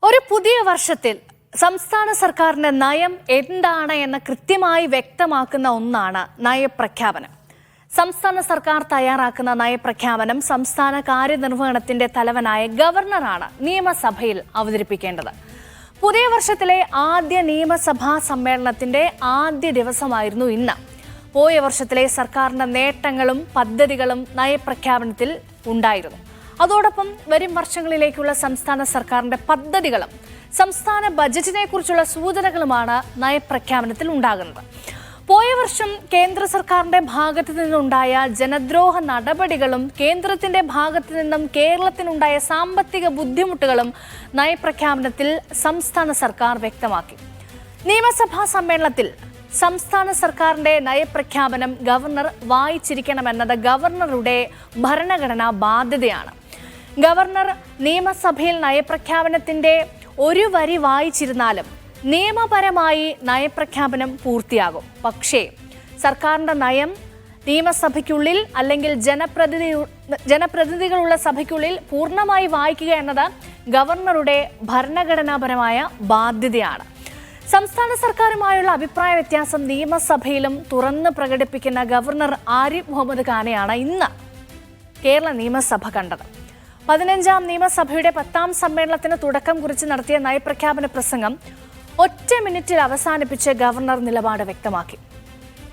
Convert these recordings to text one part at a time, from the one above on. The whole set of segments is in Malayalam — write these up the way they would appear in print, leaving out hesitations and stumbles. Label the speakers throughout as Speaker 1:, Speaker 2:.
Speaker 1: ഒരു പുതിയ വർഷത്തിൽ സംസ്ഥാന സർക്കാരിന്റെ നയം എന്താണ് എന്ന് കൃത്യമായി വ്യക്തമാക്കുന്ന ഒന്നാണ് നയപ്രഖ്യാപനം. സംസ്ഥാന സർക്കാർ തയ്യാറാക്കുന്ന നയപ്രഖ്യാപനം സംസ്ഥാന കാര്യനിർവഹണത്തിന്റെ തലവനായ ഗവർണറാണ് നിയമസഭയിൽ അവതരിപ്പിക്കേണ്ടത്. പുതിയ വർഷത്തിലെ ആദ്യ നിയമസഭാ സമ്മേളനത്തിന്റെ ആദ്യ ദിവസമായിരുന്നു ഇന്ന്. പോയ വർഷത്തിലെ സർക്കാരിന്റെ നേട്ടങ്ങളും പദ്ധതികളും നയപ്രഖ്യാപനത്തിൽ ഉണ്ടായിരുന്നു. അതോടൊപ്പം വരും വർഷങ്ങളിലേക്കുള്ള സംസ്ഥാന സർക്കാരിന്റെ പദ്ധതികളും സംസ്ഥാന ബജറ്റിനെ കുറിച്ചുള്ള സൂചനകളുമാണ് നയപ്രഖ്യാപനത്തിൽ ഉണ്ടാകുന്നത്. പോയ വർഷം കേന്ദ്ര സർക്കാരിന്റെ ഭാഗത്തു നിന്നുണ്ടായ ജനദ്രോഹ നടപടികളും കേന്ദ്രത്തിന്റെ ഭാഗത്തു നിന്നും കേരളത്തിനുണ്ടായ സാമ്പത്തിക ബുദ്ധിമുട്ടുകളും നയപ്രഖ്യാപനത്തിൽ സംസ്ഥാന സർക്കാർ വ്യക്തമാക്കി. നിയമസഭാ സമ്മേളനത്തിൽ സംസ്ഥാന സർക്കാരിന്റെ നയപ്രഖ്യാപനം ഗവർണർ വായിച്ചിരിക്കണമെന്നത് ഗവർണറുടെ ഭരണഘടനാ ബാധ്യതയാണ്. ഗവർണർ നിയമസഭയിൽ നയപ്രഖ്യാപനത്തിന്റെ ഒരു വരി വായിച്ചിരുന്നാലും നിയമപരമായി നയപ്രഖ്യാപനം പൂർത്തിയാകും. പക്ഷേ സർക്കാരിന്റെ നയം നിയമസഭയ്ക്കുള്ളിൽ അല്ലെങ്കിൽ ജനപ്രതിനിധികളുള്ള സഭയ്ക്കുള്ളിൽ പൂർണ്ണമായി വായിക്കുക എന്നത് ഗവർണറുടെ ഭരണഘടനാപരമായ ബാധ്യതയാണ്. സംസ്ഥാന സർക്കാരുമായുള്ള അഭിപ്രായ വ്യത്യാസം നിയമസഭയിലും തുറന്ന് പ്രകടിപ്പിക്കുന്ന ഗവർണർ ആരിഫ് മുഹമ്മദ് ഖാനെയാണ് ഇന്ന് കേരള നിയമസഭ കണ്ടത്. 15ാം നിയമസഭയുടെ 10ാം സമ്മേളനത്തിന് തുടക്കം കുറിച്ച് നടത്തിയ നയപ്രഖ്യാപന പ്രസംഗം ഒറ്റ മിനിറ്റിൽ അവസാനിപ്പിച്ച് ഗവർണർ നിലപാട് വ്യക്തമാക്കി.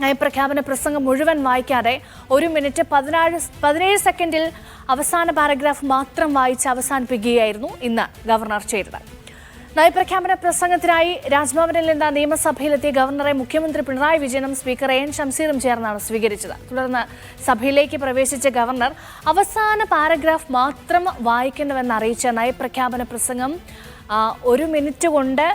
Speaker 1: നയപ്രഖ്യാപന പ്രസംഗം മുഴുവൻ വായിക്കാതെ 1 മിനിറ്റ് 17 സെക്കൻഡിൽ അവസാന പാരഗ്രാഫ് മാത്രം വായിച്ച് അവസാനിപ്പിക്കുകയായിരുന്നു ഇന്ന് ഗവർണർ ചെയ്തത്. നയപ്രഖ്യാപന പ്രസംഗത്തിനായി രാജ്ഭവനിൽ നിന്ന് നിയമസഭയിലെത്തിയ ഗവർണറെ മുഖ്യമന്ത്രി പിണറായി വിജയനും സ്പീക്കർ എൻ ശംസീറും ചേർന്നാണ് സ്വീകരിച്ചത്. തുടർന്ന് സഭയിലേക്ക് പ്രവേശിച്ച ഗവർണർ അവസാന പാരഗ്രാഫ് മാത്രം വായിക്കുന്നുവെന്ന് അറിയിച്ച നയപ്രഖ്യാപന പ്രസംഗം 1 മിനിറ്റ് കൊണ്ട്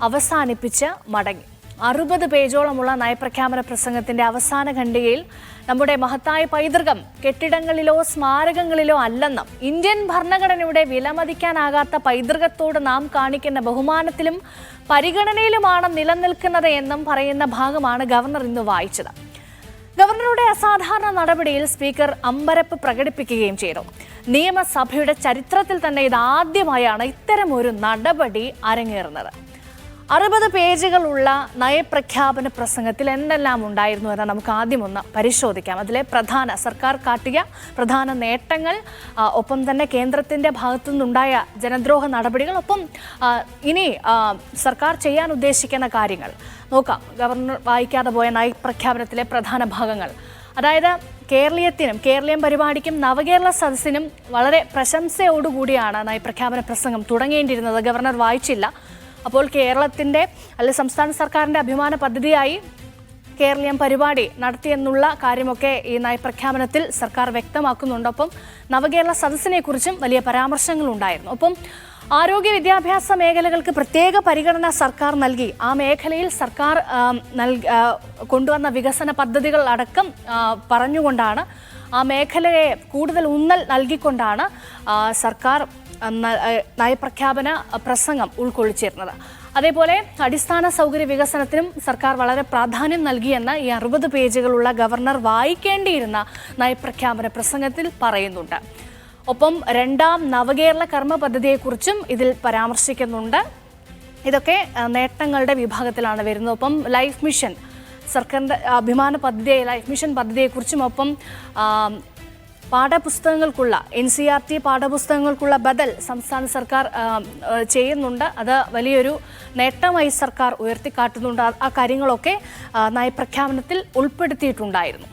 Speaker 1: അവസാനിപ്പിച്ച് മടങ്ങി. 60 പേജോളമുള്ള നയപ്രഖ്യാപന പ്രസംഗത്തിന്റെ അവസാന ഖണ്ഡികയിൽ നമ്മുടെ മഹത്തായ പൈതൃകം കെട്ടിടങ്ങളിലോ സ്മാരകങ്ങളിലോ അല്ലെന്നും ഇന്ത്യൻ ഭരണഘടനയുടെ വിലമതിക്കാനാകാത്ത പൈതൃകത്തോട് നാം കാണിക്കുന്ന ബഹുമാനത്തിലും പരിഗണനയിലുമാണ് നിലനിൽക്കുന്നത് എന്നും പറയുന്ന ഭാഗമാണ് ഗവർണർ ഇന്ന് വായിച്ചത്. ഗവർണറുടെ അസാധാരണ നടപടിയിൽ സ്പീക്കർ അമ്പരപ്പ് പ്രകടിപ്പിക്കുകയും ചെയ്തു. നിയമസഭയുടെ ചരിത്രത്തിൽ തന്നെ ഇതാദ്യമായാണ് ഇത്തരമൊരു നടപടി അരങ്ങേറുന്നത്. 60 പേജുകളുള്ള നയപ്രഖ്യാപന പ്രസംഗത്തിൽ എന്തെല്ലാം ഉണ്ടായിരുന്നു എന്ന് നമുക്ക് ആദ്യം ഒന്ന് പരിശോധിക്കാം. അതിലെ സർക്കാർ കാട്ടിയ പ്രധാന നേട്ടങ്ങൾ, ഒപ്പം തന്നെ കേന്ദ്രത്തിന്റെ ഭാഗത്തു നിന്നുണ്ടായ ജനദ്രോഹ നടപടികൾ, ഒപ്പം ഇനി സർക്കാർ ചെയ്യാൻ ഉദ്ദേശിക്കുന്ന കാര്യങ്ങൾ നോക്കാം. ഗവർണർ വായിക്കാതെ പോയ നയപ്രഖ്യാപനത്തിലെ പ്രധാന ഭാഗങ്ങൾ, അതായത് കേരളീയം പരിപാടിക്കും നവകേരള സദസ്സിനും വളരെ പ്രശംസയോടുകൂടിയാണ് നയപ്രഖ്യാപന പ്രസംഗം തുടങ്ങേണ്ടിയിരുന്നത്. ഗവർണർ വായിച്ചില്ല. അപ്പോൾ കേരളത്തിൻ്റെ സംസ്ഥാന സർക്കാരിൻ്റെ അഭിമാന പദ്ധതിയായി കേരളീയം പരിപാടി നടത്തിയെന്നുള്ള കാര്യമൊക്കെ ഈ നയപ്രഖ്യാപനത്തിൽ സർക്കാർ വ്യക്തമാക്കുന്നുണ്ട്. ഒപ്പം നവകേരള സദസ്സിനെ കുറിച്ചും വലിയ പരാമർശങ്ങളുണ്ടായിരുന്നു. ഒപ്പം ആരോഗ്യ വിദ്യാഭ്യാസ മേഖലകൾക്ക് പ്രത്യേക പരിഗണന സർക്കാർ നൽകി. ആ മേഖലയിൽ സർക്കാർ കൊണ്ടുവന്ന വികസന പദ്ധതികൾ അടക്കം പറഞ്ഞുകൊണ്ടാണ്, ആ മേഖലയെ കൂടുതൽ ഊന്നൽ നൽകിക്കൊണ്ടാണ് സർക്കാർ നയപ്രഖ്യാപന പ്രസംഗം ഉൾക്കൊള്ളിച്ചിരുന്നത്. അതേപോലെ അടിസ്ഥാന സൗകര്യ വികസനത്തിനും സർക്കാർ വളരെ പ്രാധാന്യം നൽകിയെന്ന് ഈ 60 പേജുകളുള്ള ഗവർണർ വായിക്കേണ്ടിയിരുന്ന നയപ്രഖ്യാപന പ്രസംഗത്തിൽ പറയുന്നുണ്ട്. ഒപ്പം 2ാം നവകേരള കർമ്മ പദ്ധതിയെക്കുറിച്ചും ഇതിൽ പരാമർശിക്കുന്നുണ്ട്. ഇതൊക്കെ നേട്ടങ്ങളുടെ വിഭാഗത്തിലാണ് വരുന്നത്. ഒപ്പം ലൈഫ് മിഷൻ, സർക്കാരിൻ്റെ അഭിമാന പദ്ധതിയായ ലൈഫ് മിഷൻ പദ്ധതിയെക്കുറിച്ചും, ഒപ്പം പാഠപുസ്തകങ്ങൾക്കുള്ള NCERT പാഠപുസ്തകങ്ങൾക്കുള്ള ബദൽ സംസ്ഥാന സർക്കാർ ചെയ്യുന്നുണ്ട്. അത് വലിയൊരു നേട്ടമായി സർക്കാർ ഉയർത്തിക്കാട്ടുന്നുണ്ട്. ആ കാര്യങ്ങളൊക്കെ നയപ്രഖ്യാപനത്തിൽ ഉൾപ്പെടുത്തിയിട്ടുണ്ടായിരുന്നു.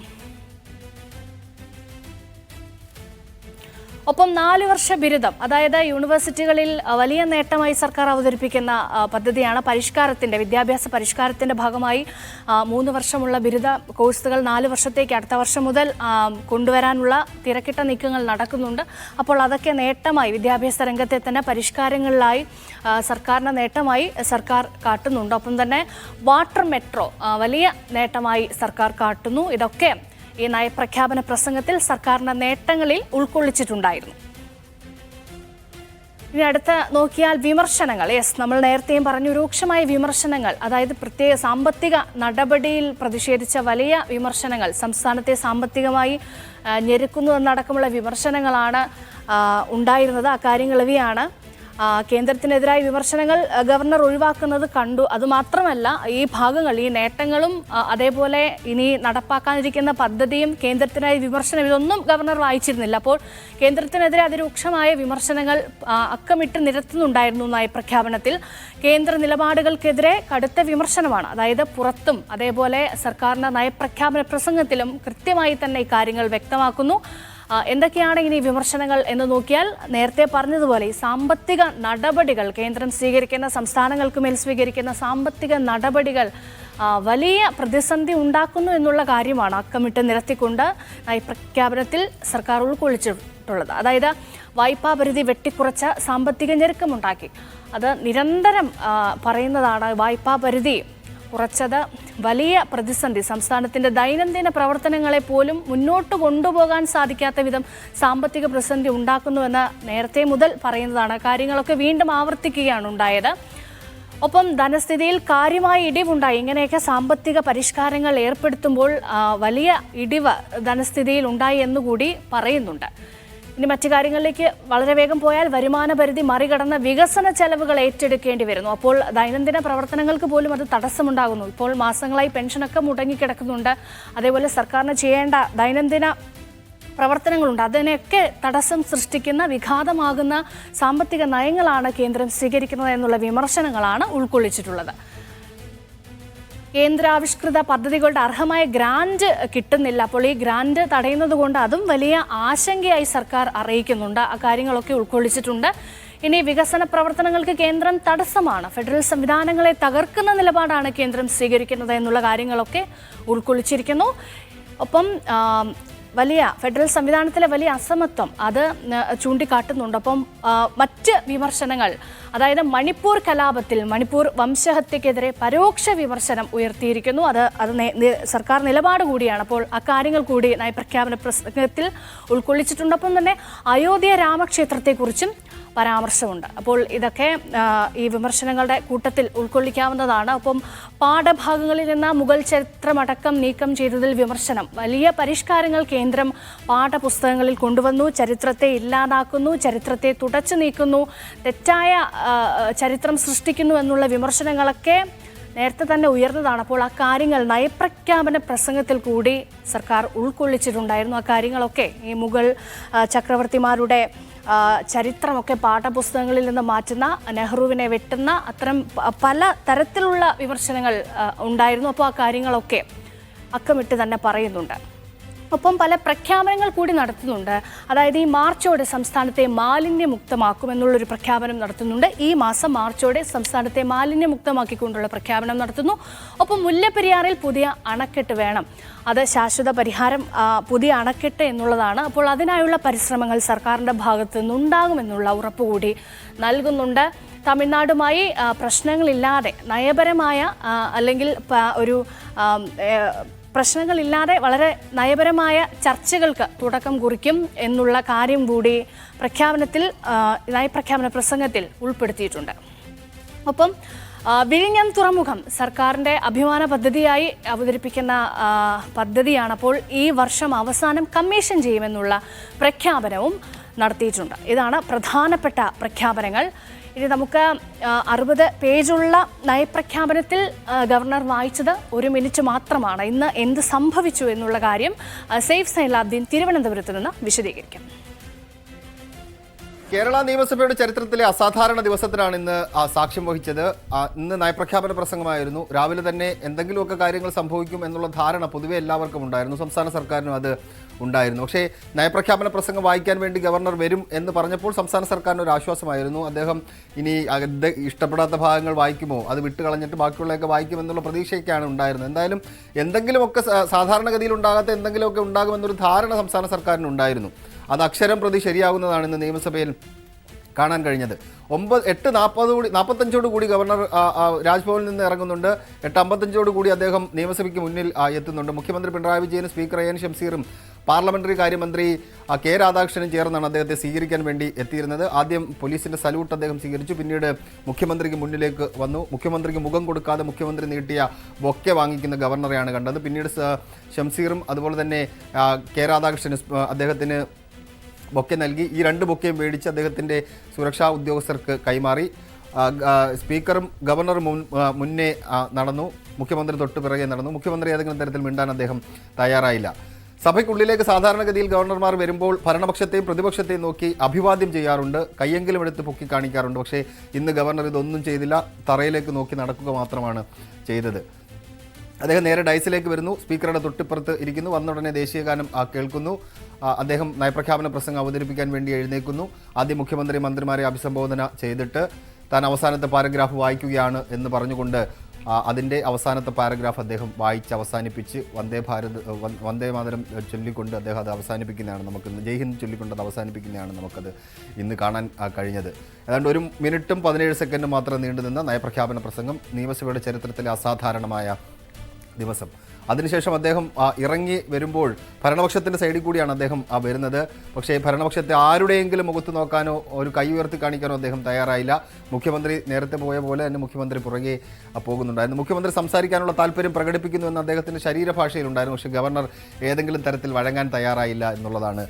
Speaker 1: ഒപ്പം 4 വർഷ ബിരുദം, അതായത് യൂണിവേഴ്സിറ്റികളിൽ വലിയ നേട്ടമായി സർക്കാർ അവതരിപ്പിക്കുന്ന പദ്ധതിയാണ് വിദ്യാഭ്യാസ പരിഷ്കാരത്തിൻ്റെ ഭാഗമായി 3 വർഷമുള്ള ബിരുദ കോഴ്സുകൾ 4 വർഷത്തേക്ക് അടുത്ത വർഷം മുതൽ കൊണ്ടുവരാനുള്ള തിരക്കിട്ട നീക്കങ്ങൾ നടക്കുന്നുണ്ട്. അപ്പോൾ അതൊക്കെ നേട്ടമായി, വിദ്യാഭ്യാസ രംഗത്തെ തന്നെ പരിഷ്കാരങ്ങളിലായി സർക്കാരിൻ്റെ നേട്ടമായി സർക്കാർ കാട്ടുന്നുണ്ട്. ഒപ്പം തന്നെ വാട്ടർ മെട്രോ വലിയ നേട്ടമായി സർക്കാർ കാട്ടുന്നു. ഇതൊക്കെ ഈ നയപ്രഖ്യാപന പ്രസംഗത്തിൽ സർക്കാരിന്റെ നേട്ടങ്ങളിൽ ഉൾക്കൊള്ളിച്ചിട്ടുണ്ടായിരുന്നു. ഇനി അടുത്ത നോക്കിയാൽ വിമർശനങ്ങൾ. നമ്മൾ നേരത്തെയും പറഞ്ഞു, രൂക്ഷമായ വിമർശനങ്ങൾ, അതായത് പ്രത്യേക സാമ്പത്തിക നടപടിയിൽ പ്രതിഷേധിച്ച വലിയ വിമർശനങ്ങൾ, സംസ്ഥാനത്തെ സാമ്പത്തികമായി ഞെരുക്കുന്നു എന്നടക്കമുള്ള വിമർശനങ്ങളാണ് ഉണ്ടായിരുന്നത്. ആ കാര്യങ്ങൾ ഇവയാണ്. കേന്ദ്രത്തിനെതിരായ വിമർശനങ്ങൾ ഗവർണർ ഒഴിവാക്കുന്നത് കണ്ടു. അതുമാത്രമല്ല, ഈ ഭാഗങ്ങൾ, ഈ നേട്ടങ്ങളും അതേപോലെ ഇനി നടപ്പാക്കാനിരിക്കുന്ന പദ്ധതിയും കേന്ദ്രത്തിനായി വിമർശനം, ഇതൊന്നും ഗവർണർ വായിച്ചിരുന്നില്ല. അപ്പോൾ കേന്ദ്രത്തിനെതിരെ അതിരൂക്ഷമായ വിമർശനങ്ങൾ അക്കമിട്ട് നിരത്തുന്നുണ്ടായിരുന്നു നയപ്രഖ്യാപനത്തിൽ. കേന്ദ്ര നിലപാടുകൾക്കെതിരെ കടുത്ത വിമർശനമാണ്. അതായത് പുറത്തും അതേപോലെ സർക്കാരിന്റെ നയപ്രഖ്യാപന പ്രസംഗത്തിലും കൃത്യമായി തന്നെ ഈ കാര്യങ്ങൾ വ്യക്തമാക്കുന്നു. എന്തൊക്കെയാണ് ഇനി വിമർശനങ്ങൾ എന്ന് നോക്കിയാൽ, നേരത്തെ പറഞ്ഞതുപോലെ ഈ സാമ്പത്തിക നടപടികൾ, കേന്ദ്രം സ്വീകരിക്കുന്ന, സംസ്ഥാനങ്ങൾക്ക് മേൽ സ്വീകരിക്കുന്ന സാമ്പത്തിക നടപടികൾ വലിയ പ്രതിസന്ധി ഉണ്ടാക്കുന്നു എന്നുള്ള കാര്യമാണ് അക്കമിട്ട് നിരത്തിക്കൊണ്ട് നയപ്രഖ്യാപനത്തിൽ സർക്കാർ ഉൾക്കൊള്ളിച്ചിട്ടുള്ളത്. അതായത് വായ്പാ പരിധി വെട്ടിക്കുറച്ച സാമ്പത്തിക ഞെരുക്കമുണ്ടാക്കി. അത് നിരന്തരം പറയുന്നതാണ്. വായ്പാ പരിധി കുറച്ചത് വലിയ പ്രതിസന്ധി, സംസ്ഥാനത്തിൻ്റെ ദൈനംദിന പ്രവർത്തനങ്ങളെ പോലും മുന്നോട്ട് കൊണ്ടുപോകാൻ സാധിക്കാത്ത വിധം സാമ്പത്തിക പ്രതിസന്ധി ഉണ്ടാക്കുന്നുവെന്ന് നേരത്തെ മുതൽ പറയുന്നതാണ്. കാര്യങ്ങളൊക്കെ വീണ്ടും ആവർത്തിക്കുകയാണ് ഉണ്ടായത്. ഒപ്പം ധനസ്ഥിതിയിൽ കാര്യമായ ഇടിവുണ്ടായി. ഇങ്ങനെയൊക്കെ സാമ്പത്തിക പരിഷ്കാരങ്ങൾ ഏർപ്പെടുത്തുമ്പോൾ വലിയ ഇടിവ് ധനസ്ഥിതിയിൽ ഉണ്ടായി എന്നുകൂടി പറയുന്നുണ്ട്. ഇനി മറ്റു കാര്യങ്ങളിലേക്ക് വളരെ വേഗം പോയാൽ, വരുമാന പരിധി മറികടന്ന വികസന ചെലവുകൾ ഏറ്റെടുക്കേണ്ടി വരുന്നു. അപ്പോൾ ദൈനംദിന പ്രവർത്തനങ്ങൾക്ക് പോലും അത് തടസ്സമുണ്ടാകുന്നു. ഇപ്പോൾ മാസങ്ങളായി പെൻഷനൊക്കെ മുടങ്ങിക്കിടക്കുന്നുണ്ട്. അതേപോലെ സർക്കാരിന് ചെയ്യേണ്ട ദൈനംദിന പ്രവർത്തനങ്ങളുണ്ട്. അതിനെയൊക്കെ തടസ്സം സൃഷ്ടിക്കുന്ന, വിഘാതമാകുന്ന സാമ്പത്തിക നയങ്ങളാണ് കേന്ദ്രം സ്വീകരിക്കുന്നത് എന്നുള്ള വിമർശനങ്ങളാണ് ഉൾക്കൊള്ളിച്ചിട്ടുള്ളത്. കേന്ദ്രാവിഷ്കൃത പദ്ധതികളുടെ അർഹമായ ഗ്രാന്റ് കിട്ടുന്നില്ല. അപ്പോൾ ഈ ഗ്രാന്റ് തടയുന്നത് കൊണ്ട് അതും വലിയ ആശങ്കയായി സർക്കാർ അറിയിക്കുന്നുണ്ട്. ആ കാര്യങ്ങളൊക്കെ ഉൾക്കൊള്ളിച്ചിട്ടുണ്ട്. ഇനി വികസന പ്രവർത്തനങ്ങൾക്ക് കേന്ദ്രം തടസ്സമാണ്. ഫെഡറൽ സംവിധാനങ്ങളെ തകർക്കുന്ന നിലപാടാണ് കേന്ദ്രം സ്വീകരിക്കുന്നത് എന്നുള്ള കാര്യങ്ങളൊക്കെ ഉൾക്കൊള്ളിച്ചിരിക്കുന്നു. ഒപ്പം വലിയ ഫെഡറൽ സംവിധാനത്തിലെ വലിയ അസമത്വം അത് ചൂണ്ടിക്കാട്ടുന്നുണ്ട്. അപ്പം മറ്റ് വിമർശനങ്ങൾ, അതായത് മണിപ്പൂർ കലാപത്തിൽ, മണിപ്പൂർ വംശഹത്യക്കെതിരെ പരോക്ഷ വിമർശനം ഉയർത്തിയിരിക്കുന്നു. അത് സർക്കാർ നിലപാട് കൂടിയാണ്. അപ്പോൾ അക്കാര്യങ്ങൾ കൂടി നയപ്രഖ്യാപന പ്രസംഗത്തിൽ ഉൾക്കൊള്ളിച്ചിട്ടുണ്ട്. ഒപ്പം തന്നെ അയോധ്യ രാമക്ഷേത്രത്തെക്കുറിച്ചും പരാമർശമുണ്ട്. അപ്പോൾ ഇതൊക്കെ ഈ വിമർശനങ്ങളുടെ കൂട്ടത്തിൽ ഉൾക്കൊള്ളിക്കാവുന്നതാണ്. ഒപ്പം പാഠഭാഗങ്ങളിൽ നിന്ന് മുഗൾ ചരിത്രമടക്കം നീക്കം ചെയ്തതിൽ വിമർശനം. വലിയ പരിഷ്കാരങ്ങൾ കേന്ദ്രം പാഠപുസ്തകങ്ങളിൽ കൊണ്ടുവന്നു. ചരിത്രത്തെ ഇല്ലാതാക്കുന്നു, ചരിത്രത്തെ തുടച്ചു നീക്കുന്നു, തെറ്റായ ചരിത്രം സൃഷ്ടിക്കുന്നു എന്നുള്ള വിമർശനങ്ങളൊക്കെ നേരത്തെ തന്നെ ഉയർന്നതാണ്. അപ്പോൾ ആ കാര്യങ്ങൾ നയപ്രഖ്യാപന പ്രസംഗത്തിൽ കൂടി സർക്കാർ ഉൾക്കൊള്ളിച്ചിട്ടുണ്ടായിരുന്നു. ആ കാര്യങ്ങളൊക്കെ ഈ മുഗൾ ചക്രവർത്തിമാരുടെ ചരിത്രമൊക്കെ പാഠപുസ്തകങ്ങളിൽ നിന്ന് മാറ്റുന്ന, നെഹ്റുവിനെ വെട്ടുന്ന അത്തരം പല തരത്തിലുള്ള വിമർശനങ്ങൾ ഉണ്ടായിരുന്നു. അപ്പോൾ ആ കാര്യങ്ങളൊക്കെ അക്കമിട്ട് തന്നെ പറയുന്നുണ്ട്. ഒപ്പം പല പ്രഖ്യാപനങ്ങൾ കൂടി നടത്തുന്നുണ്ട്. അതായത് ഈ മാർച്ചോടെ സംസ്ഥാനത്തെ മാലിന്യമുക്തമാക്കുമെന്നുള്ളൊരു പ്രഖ്യാപനം നടത്തുന്നുണ്ട്. ഈ മാസം മാർച്ചോടെ സംസ്ഥാനത്തെ മാലിന്യമുക്തമാക്കിക്കൊണ്ടുള്ള പ്രഖ്യാപനം നടത്തുന്നു. ഒപ്പം മുല്ലപ്പെരിയാറിൽ പുതിയ അണക്കെട്ട് വേണം, അത് ശാശ്വത പരിഹാരം, പുതിയ അണക്കെട്ട് എന്നുള്ളതാണ്. അപ്പോൾ അതിനായുള്ള പരിശ്രമങ്ങൾ സർക്കാരിൻ്റെ ഭാഗത്തു നിന്നുണ്ടാകുമെന്നുള്ള ഉറപ്പുകൂടി നൽകുന്നുണ്ട്. തമിഴ്നാടുമായി പ്രശ്നങ്ങളില്ലാതെ, നയപരമായ അല്ലെങ്കിൽ ഒരു പ്രശ്നങ്ങളില്ലാതെ വളരെ നയപരമായ ചർച്ചകൾക്ക് തുടക്കം കുറിക്കും എന്നുള്ള കാര്യം കൂടി നയപ്രഖ്യാപന പ്രസംഗത്തിൽ ഉൾപ്പെടുത്തിയിട്ടുണ്ട്. ഒപ്പം വിഴിഞ്ഞം തുറമുഖം സർക്കാരിൻ്റെ അഭിമാന പദ്ധതിയായി അവതരിപ്പിക്കുന്ന പദ്ധതിയാണ്. അപ്പോൾ ഈ വർഷം അവസാനം കമ്മീഷൻ ചെയ്യുമെന്നുള്ള പ്രഖ്യാപനവും നടത്തിയിട്ടുണ്ട്. ഇതാണ് പ്രധാനപ്പെട്ട പ്രഖ്യാപനങ്ങൾ. ഇനി നമുക്ക് 60 പേജുള്ള നയപ്രഖ്യാപനത്തിൽ ഗവർണർ വായിച്ചത് 1 മിനിറ്റ് മാത്രമാണ്. ഇന്ന് എന്ത് സംഭവിച്ചു എന്നുള്ള കാര്യം സെയ്ഫ് സൈലാബ്ദീൻ തിരുവനന്തപുരത്ത് നിന്ന് വിശദീകരിക്കും.
Speaker 2: കേരള നിയമസഭയുടെ ചരിത്രത്തിലെ അസാധാരണ ദിവസത്തിനാണ് ഇന്ന് സാക്ഷ്യം വഹിച്ചത്. ഇന്ന് നയപ്രഖ്യാപന പ്രസംഗമായിരുന്നു. രാവിലെ തന്നെ എന്തെങ്കിലുമൊക്കെ കാര്യങ്ങൾ സംഭവിക്കും എന്നുള്ള ധാരണ പൊതുവെ എല്ലാവർക്കും ഉണ്ടായിരുന്നു, സംസ്ഥാന സർക്കാരിനും അത് ഉണ്ടായിരുന്നു. പക്ഷേ നയപ്രഖ്യാപന പ്രസംഗം വായിക്കാൻ വേണ്ടി ഗവർണർ വരും എന്ന് പറഞ്ഞപ്പോൾ സംസ്ഥാന സർക്കാരിന് ഒരു ആശ്വാസമായിരുന്നു. അദ്ദേഹം ഇനി ഇഷ്ടപ്പെടാത്ത ഭാഗങ്ങൾ വായിക്കുമോ, അത് വിട്ടുകളഞ്ഞിട്ട് ബാക്കിയുള്ളതൊക്കെ വായിക്കുമെന്നുള്ള പ്രതീക്ഷയൊക്കെയാണ് ഉണ്ടായിരുന്നത്. എന്തായാലും എന്തെങ്കിലുമൊക്കെ സാധാരണഗതിയിൽ ഉണ്ടാകാത്ത എന്തെങ്കിലുമൊക്കെ ഉണ്ടാകുമെന്നൊരു ധാരണ സംസ്ഥാന സർക്കാരിന് ഉണ്ടായിരുന്നു. അത് അക്ഷരം പ്രതി ശരിയാകുന്നതാണ് ഇന്ന് നിയമസഭയിൽ കാണാൻ കഴിഞ്ഞത്. 8:45 കൂടി ഗവർണർ രാജ്ഭവനിൽ നിന്ന് ഇറങ്ങുന്നുണ്ട്. 8:55 കൂടി അദ്ദേഹം നിയമസഭയ്ക്ക് മുന്നിൽ എത്തുന്നുണ്ട്. മുഖ്യമന്ത്രി പിണറായി വിജയനും സ്പീക്കർ എൻ ഷംസീറും പാർലമെന്ററി കാര്യമന്ത്രി കെ രാധാകൃഷ്ണനും ചേർന്നാണ് അദ്ദേഹത്തെ സ്വീകരിക്കാൻ വേണ്ടി എത്തിയിരുന്നത്. ആദ്യം പോലീസിന്റെ സല്യൂട്ട് അദ്ദേഹം സ്വീകരിച്ചു. പിന്നീട് മുഖ്യമന്ത്രിക്ക് മുന്നിലേക്ക് വന്നു. മുഖ്യമന്ത്രിക്ക് മുഖം കൊടുക്കാതെ മുഖ്യമന്ത്രി നീട്ടിയ ബൊക്കെ വാങ്ങിക്കുന്ന ഗവർണറെയാണ് കണ്ടത്. പിന്നീട് ഷംസീറും അതുപോലെ തന്നെ കെ രാധാകൃഷ്ണനും അദ്ദേഹത്തിന് ബൊക്കെ നൽകി. ഈ 2 ബൊക്കെയും മേടിച്ച് അദ്ദേഹത്തിൻ്റെ സുരക്ഷാ ഉദ്യോഗസ്ഥർക്ക് കൈമാറി. സ്പീക്കറും ഗവർണറും മുന്നേ നടന്നു, മുഖ്യമന്ത്രി തൊട്ട് പിറകെ നടന്നു. മുഖ്യമന്ത്രി ഏതെങ്കിലും തരത്തിൽ മിണ്ടാൻ അദ്ദേഹം തയ്യാറായില്ല. സഭയ്ക്കുള്ളിലേക്ക് സാധാരണഗതിയിൽ ഗവർണർമാർ വരുമ്പോൾ ഭരണപക്ഷത്തെയും പ്രതിപക്ഷത്തെയും നോക്കി അഭിവാദ്യം ചെയ്യാറുണ്ട്, കയ്യെങ്കിലും എടുത്ത് പൊക്കി കാണിക്കാറുണ്ട്. പക്ഷേ ഇന്ന് ഗവർണർ ഇതൊന്നും ചെയ്തില്ല, തറയിലേക്ക് നോക്കി നടക്കുക മാത്രമാണ് ചെയ്തത്. അദ്ദേഹം നേരെ ഡയസിലേക്ക് വരുന്നു, സ്പീക്കറുടെ തൊട്ടിപ്പുറത്ത് ഇരിക്കുന്നു, വന്ന ഉടനെ ദേശീയഗാനം കേൾക്കുന്നു. അദ്ദേഹം നയപ്രഖ്യാപന പ്രസംഗം അവതരിപ്പിക്കാൻ വേണ്ടി എഴുന്നേൽക്കുന്നു. ആദ്യം മുഖ്യമന്ത്രി മന്ത്രിമാരെ അഭിസംബോധന ചെയ്തിട്ട് താൻ അവസാനത്തെ പാരഗ്രാഫ് വായിക്കുകയാണ് എന്ന് പറഞ്ഞുകൊണ്ട് അതിൻ്റെ അവസാനത്തെ പാരഗ്രാഫ് അദ്ദേഹം വായിച്ച് അവസാനിപ്പിച്ച് വന്ദേ മാതരം ചൊല്ലിക്കൊണ്ട് അദ്ദേഹം അത് അവസാനിപ്പിക്കുന്നതാണ്. നമുക്ക് ജയ് ഹിന്ദ് ചൊല്ലിക്കൊണ്ട് അത് അവസാനിപ്പിക്കുന്നതാണ് നമുക്കത് ഇന്ന് കാണാൻ കഴിഞ്ഞത്. ഏതാണ്ട് 1 മിനിറ്റും 17 സെക്കൻഡും മാത്രം നീണ്ടുനിന്ന നയപ്രഖ്യാപന പ്രസംഗം, നിയമസഭയുടെ ചരിത്രത്തിലെ അസാധാരണമായ ദിവസം. അതിനുശേഷം അദ്ദേഹം ഇറങ്ങി വരുമ്പോൾ ഭരണപക്ഷത്തിൻ്റെ സൈഡിൽ കൂടിയാണ് അദ്ദേഹം വരുന്നത്. പക്ഷേ ഭരണപക്ഷത്തെ ആരുടെയെങ്കിലും മുഖത്ത് നോക്കാനോ ഒരു കൈ ഉയർത്തി കാണിക്കാനോ അദ്ദേഹം തയ്യാറായില്ല. മുഖ്യമന്ത്രി നേരത്തെ പോയ പോലെ തന്നെ മുഖ്യമന്ത്രി പുറകെ പോകുന്നുണ്ടായിരുന്നു. മുഖ്യമന്ത്രി സംസാരിക്കാനുള്ള താല്പര്യം പ്രകടിപ്പിക്കുന്നുവെന്ന് അദ്ദേഹത്തിൻ്റെ ശരീരഭാഷയിലുണ്ടായിരുന്നു. പക്ഷേ ഗവർണർ ഏതെങ്കിലും തരത്തിൽ വഴങ്ങാൻ തയ്യാറായില്ല എന്നുള്ളതാണ്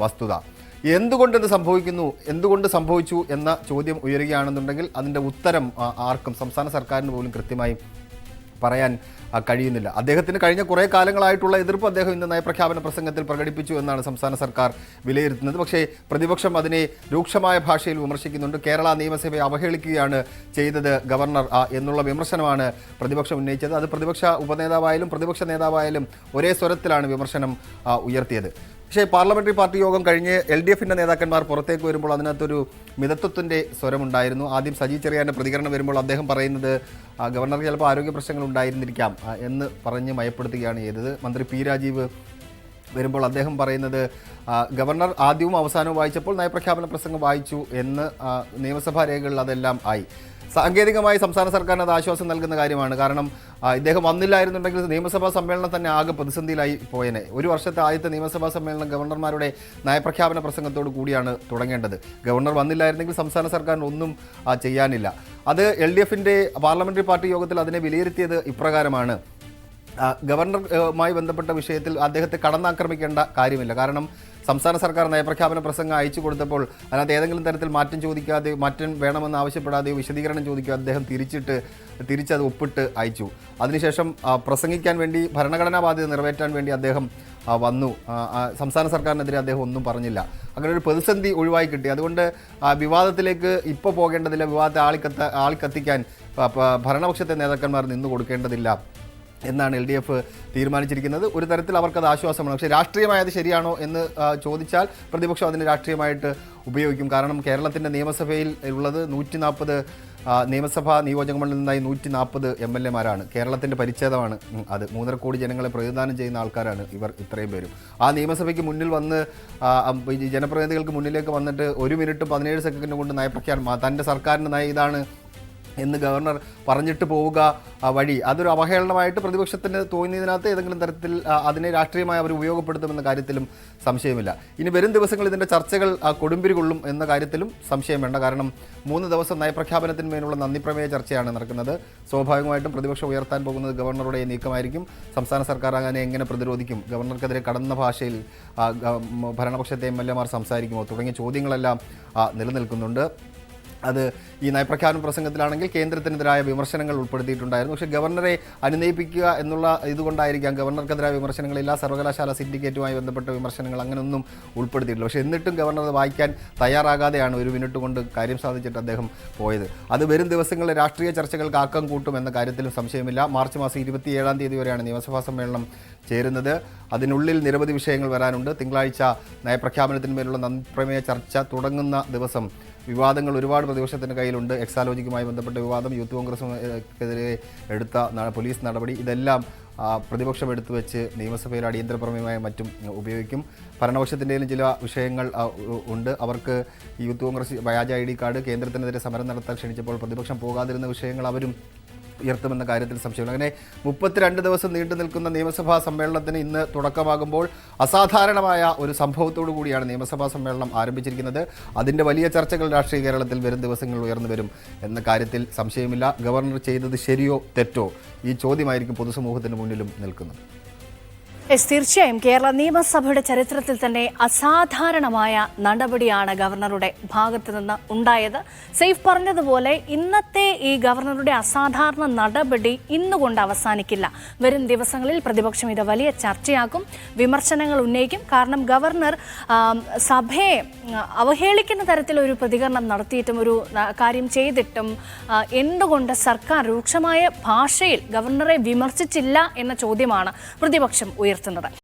Speaker 2: വസ്തുത. എന്തുകൊണ്ടിത് സംഭവിക്കുന്നു, എന്തുകൊണ്ട് സംഭവിച്ചു എന്ന ചോദ്യം ഉയരുകയാണെന്നുണ്ടെങ്കിൽ അതിൻ്റെ ഉത്തരം ആർക്കും, സംസ്ഥാന സർക്കാരിന് പോലും കൃത്യമായി പറയാൻ കഴിയുന്നില്ല. അദ്ദേഹത്തിന് കഴിഞ്ഞ കുറേ കാലങ്ങളായിട്ടുള്ള എതിർപ്പ് അദ്ദേഹം ഇന്ന് നയപ്രഖ്യാപന പ്രസംഗത്തിൽ പ്രകടിപ്പിച്ചു എന്നാണ് സംസ്ഥാന സർക്കാർ വിലയിരുത്തുന്നത്. പക്ഷേ പ്രതിപക്ഷം അതിനെ രൂക്ഷമായ ഭാഷയിൽ വിമർശിക്കുന്നുണ്ട്. കേരള നിയമസഭയെ അവഹേളിക്കുകയാണ് ചെയ്തത് ഗവർണർ എന്നുള്ള വിമർശനമാണ് പ്രതിപക്ഷം ഉന്നയിച്ചത്. അത് പ്രതിപക്ഷ ഉപനേതാവായാലും പ്രതിപക്ഷ നേതാവായാലും ഒരേ സ്വരത്തിലാണ് വിമർശനം ഉയർത്തിയത്. പക്ഷേ പാർലമെന്ററി പാർട്ടി യോഗം കഴിഞ്ഞ് LDFിൻ്റെ നേതാക്കന്മാർ പുറത്തേക്ക് വരുമ്പോൾ അതിനകത്തൊരു മിതത്വത്തിൻ്റെ സ്വരമുണ്ടായിരുന്നു. ആദ്യം സജി ചെറിയാൻ്റെ പ്രതികരണം വരുമ്പോൾ അദ്ദേഹം പറയുന്നത് ഗവർണർക്ക് ചിലപ്പോൾ ആരോഗ്യ പ്രശ്നങ്ങൾ ഉണ്ടായിരുന്നിരിക്കാം എന്ന് പറഞ്ഞ് മയപ്പെടുത്തുകയാണ് ചെയ്തത്. മന്ത്രി P രാജീവ് വരുമ്പോൾ അദ്ദേഹം പറയുന്നത് ഗവർണർ ആദ്യവും അവസാനവും വായിച്ചപ്പോൾ നയപ്രഖ്യാപന പ്രസംഗം വായിച്ചു എന്ന് നിയമസഭാ രേഖകളിൽ അതെല്ലാം ആയി. സാങ്കേതികമായി സംസ്ഥാന സർക്കാരിന് അത് ആശ്വാസം നൽകുന്ന കാര്യമാണ്. കാരണം ഇദ്ദേഹം വന്നില്ലായിരുന്നുണ്ടെങ്കിൽ നിയമസഭാ സമ്മേളനം തന്നെ ആകെ പ്രതിസന്ധിയിലായി പോയേനെ. ഒരു വർഷത്തെ ആദ്യത്തെ നിയമസഭാ സമ്മേളനം ഗവർണർമാരുടെ നയപ്രഖ്യാപന പ്രസംഗത്തോടു കൂടിയാണ് തുടങ്ങേണ്ടത്. ഗവർണർ വന്നില്ലായിരുന്നെങ്കിൽ സംസ്ഥാന സർക്കാരിന് ഒന്നും ചെയ്യാനില്ല. അത് LDFിൻ്റെ പാർലമെന്ററി പാർട്ടി യോഗത്തിൽ അതിനെ വിലയിരുത്തിയത് ഇപ്രകാരമാണ്: ഗവർണറുമായി ബന്ധപ്പെട്ട വിഷയത്തിൽ അദ്ദേഹത്തെ കടന്നാക്രമിക്കേണ്ട കാര്യമില്ല. കാരണം സംസ്ഥാന സർക്കാർ നയപ്രഖ്യാപന പ്രസംഗം അയച്ചു കൊടുത്തപ്പോൾ അതിനകത്ത് ഏതെങ്കിലും തരത്തിൽ മാറ്റം വേണമെന്ന് ആവശ്യപ്പെടാതെയോ വിശദീകരണം ചോദിക്കാതെ അദ്ദേഹം തിരിച്ചത് ഒപ്പിട്ട് അയച്ചു. അതിനുശേഷം പ്രസംഗിക്കാൻ വേണ്ടി ഭരണഘടനാ ബാധ്യത നിറവേറ്റാൻ വേണ്ടി അദ്ദേഹം വന്നു. സംസ്ഥാന സർക്കാരിനെതിരെ അദ്ദേഹം ഒന്നും പറഞ്ഞില്ല. അങ്ങനെ ഒരു പ്രതിസന്ധി ഒഴിവായി കിട്ടി. അതുകൊണ്ട് വിവാദത്തിലേക്ക് ഇപ്പോൾ പോകേണ്ടതില്ല, വിവാദത്തെ ആളിക്കത്തിക്കാൻ ഭരണപക്ഷത്തെ നേതാക്കന്മാർ നിന്നു കൊടുക്കേണ്ടതില്ല എന്നാണ് LDF തീരുമാനിച്ചിരിക്കുന്നത്. ഒരു തരത്തിൽ അവർക്കത് ആശ്വാസമാണ്. പക്ഷേ രാഷ്ട്രീയമായത് ശരിയാണോ എന്ന് ചോദിച്ചാൽ പ്രതിപക്ഷം അതിന് രാഷ്ട്രീയമായിട്ട് ഉപയോഗിക്കും. കാരണം കേരളത്തിൻ്റെ നിയമസഭയിൽ ഉള്ളത് 140 നിയമസഭാ നിയോജകമണ്ഡലത്തിൽ നിന്നായി 140 MLAമാരാണ്. കേരളത്തിൻ്റെ പരിച്ഛേദമാണ് അത്. 3.5 കോടി ജനങ്ങളെ പ്രതിദാനം ചെയ്യുന്ന ആൾക്കാരാണ് ഇവർ ഇത്രയും പേരും. ആ നിയമസഭയ്ക്ക് മുന്നിൽ വന്ന് ജനപ്രതിനിധികൾക്ക് മുന്നിലേക്ക് വന്നിട്ട് 1 മിനിറ്റ് 17 സെക്കൻഡ് കൊണ്ട് നയപ്രഖ്യാപനം, തൻ്റെ സർക്കാരിൻ്റെ നയം ഇതാണ് എന്ന് ഗവർണർ പറഞ്ഞിട്ട് പോവുക വഴി അതൊരു അവഹേളനമായിട്ട് പ്രതിപക്ഷത്തിന് തോന്നിയതിനകത്ത് ഏതെങ്കിലും തരത്തിൽ അതിനെ രാഷ്ട്രീയമായി അവർ ഉപയോഗപ്പെടുത്തുമെന്ന കാര്യത്തിലും സംശയമില്ല. ഇനി വരും ദിവസങ്ങളിൽ ഇതിൻ്റെ ചർച്ചകൾ കൊടുമ്പിരി കൊള്ളും എന്ന കാര്യത്തിലും സംശയം വേണ്ട. കാരണം 3 ദിവസം നയപ്രഖ്യാപനത്തിന്മേലുള്ള നന്ദിപ്രമേയ ചർച്ചയാണ് നടക്കുന്നത്. സ്വാഭാവികമായിട്ടും പ്രതിപക്ഷം ഉയർത്താൻ പോകുന്നത് ഗവർണറുടെ നീക്കമായിരിക്കും. സംസ്ഥാന സർക്കാർ അങ്ങനെ എങ്ങനെ പ്രതിരോധിക്കും, ഗവർണർക്കെതിരെ കടന്ന ഭാഷയിൽ ഭരണപക്ഷത്തെ MLAമാർ സംസാരിക്കുമോ തുടങ്ങിയ ചോദ്യങ്ങളെല്ലാം നിലനിൽക്കുന്നുണ്ട്. അത് ഈ നയപ്രഖ്യാപന പ്രസംഗത്തിലാണെങ്കിൽ കേന്ദ്രത്തിനെതിരായ വിമർശനങ്ങൾ ഉൾപ്പെടുത്തിയിട്ടുണ്ടായിരുന്നു. പക്ഷേ ഗവർണറെ അനുനയിപ്പിക്കുക എന്നുള്ള ഇതുകൊണ്ടായിരിക്കാം ഗവർണർക്കെതിരായ വിമർശനങ്ങളില്ല, സർവകലാശാല സിൻഡിക്കേറ്റുമായി ബന്ധപ്പെട്ട വിമർശനങ്ങൾ അങ്ങനെയൊന്നും ഉൾപ്പെടുത്തിയിട്ടില്ല. പക്ഷേ എന്നിട്ടും ഗവർണർ അത് വായിക്കാൻ തയ്യാറാകാതെയാണ് 1 മിനിറ്റ് കൊണ്ട് കാര്യം സാധിച്ചിട്ട് അദ്ദേഹം പോയത്. അത് വരും ദിവസങ്ങളിലെ രാഷ്ട്രീയ ചർച്ചകൾക്ക് ആക്കം കൂട്ടും എന്ന കാര്യത്തിലും സംശയമില്ല. മാർച്ച് മാസം 27-ാം തീയതി വരെയാണ് നിയമസഭാ സമ്മേളനം ചേരുന്നത്. അതിനുള്ളിൽ നിരവധി വിഷയങ്ങൾ വരാനുണ്ട്. തിങ്കളാഴ്ച നയപ്രഖ്യാപനത്തിന്മേലുള്ള നന്ദിപ്രമേയ ചർച്ച തുടങ്ങുന്ന ദിവസം വിവാദങ്ങൾ ഒരുപാട് പ്രതിപക്ഷത്തിൻ്റെ കയ്യിലുണ്ട്. എക്സാലോജിക്കുമായി ബന്ധപ്പെട്ട വിവാദം, യൂത്ത് കോൺഗ്രസിനെതിരെ എടുത്ത പോലീസ് നടപടി, ഇതെല്ലാം പ്രതിപക്ഷം എടുത്തു വെച്ച് നിയമസഭയിൽ അടിയന്തര പ്രമേയമായും മറ്റും ഉപയോഗിക്കും. ഭരണപക്ഷത്തിൻ്റെയും ചില വിഷയങ്ങൾ ഉണ്ട്. അവർക്ക് യൂത്ത് കോൺഗ്രസ് വ്യാജ ID കാർഡ്, കേന്ദ്രത്തിനെതിരെ സമരം നടത്താൻ ക്ഷണിച്ചപ്പോൾ പ്രതിപക്ഷം പോകാതിരുന്ന വിഷയങ്ങൾ അവരും ഉയർത്തുമെന്ന കാര്യത്തിൽ സംശയമില്ല. അങ്ങനെ 32 ദിവസം നീണ്ടു നിൽക്കുന്ന നിയമസഭാ സമ്മേളനത്തിന് ഇന്ന് തുടക്കമാകുമ്പോൾ അസാധാരണമായ ഒരു സംഭവത്തോടു കൂടിയാണ് നിയമസഭാ സമ്മേളനം ആരംഭിച്ചിരിക്കുന്നത്. അതിൻ്റെ വലിയ ചർച്ചകൾ രാഷ്ട്രീയ കേരളത്തിൽ വരും ദിവസങ്ങളിൽ ഉയർന്നു വരും എന്ന കാര്യത്തിൽ സംശയമില്ല. ഗവർണർ ചെയ്തത് ശരിയോ തെറ്റോ, ഈ ചോദ്യമായിരിക്കും പൊതുസമൂഹത്തിന് മുന്നിലും നിൽക്കുന്നത്.
Speaker 1: തീർച്ചയായും കേരള നിയമസഭയുടെ ചരിത്രത്തിൽ തന്നെ അസാധാരണമായ നടപടിയാണ് ഗവർണറുടെ ഭാഗത്ത് നിന്ന് ഉണ്ടായത്. സെയ്ഫ് പറഞ്ഞതുപോലെ ഇന്നത്തെ ഈ ഗവർണറുടെ അസാധാരണ നടപടി ഇന്നുകൊണ്ട് അവസാനിക്കില്ല. വരും ദിവസങ്ങളിൽ പ്രതിപക്ഷം ഇത് വലിയ ചർച്ചയാക്കും, വിമർശനങ്ങൾ ഉന്നയിക്കും. കാരണം ഗവർണർ സഭയെ അവഹേളിക്കുന്ന തരത്തിലൊരു പ്രതികരണം നടത്തിയിട്ടും ഒരു കാര്യം ചെയ്തിട്ടും എന്തുകൊണ്ട് സർക്കാർ രൂക്ഷമായ ഭാഷയിൽ ഗവർണറെ വിമർശിച്ചില്ല എന്ന ചോദ്യമാണ് പ്രതിപക്ഷം ഉയർത്തുന്നത്.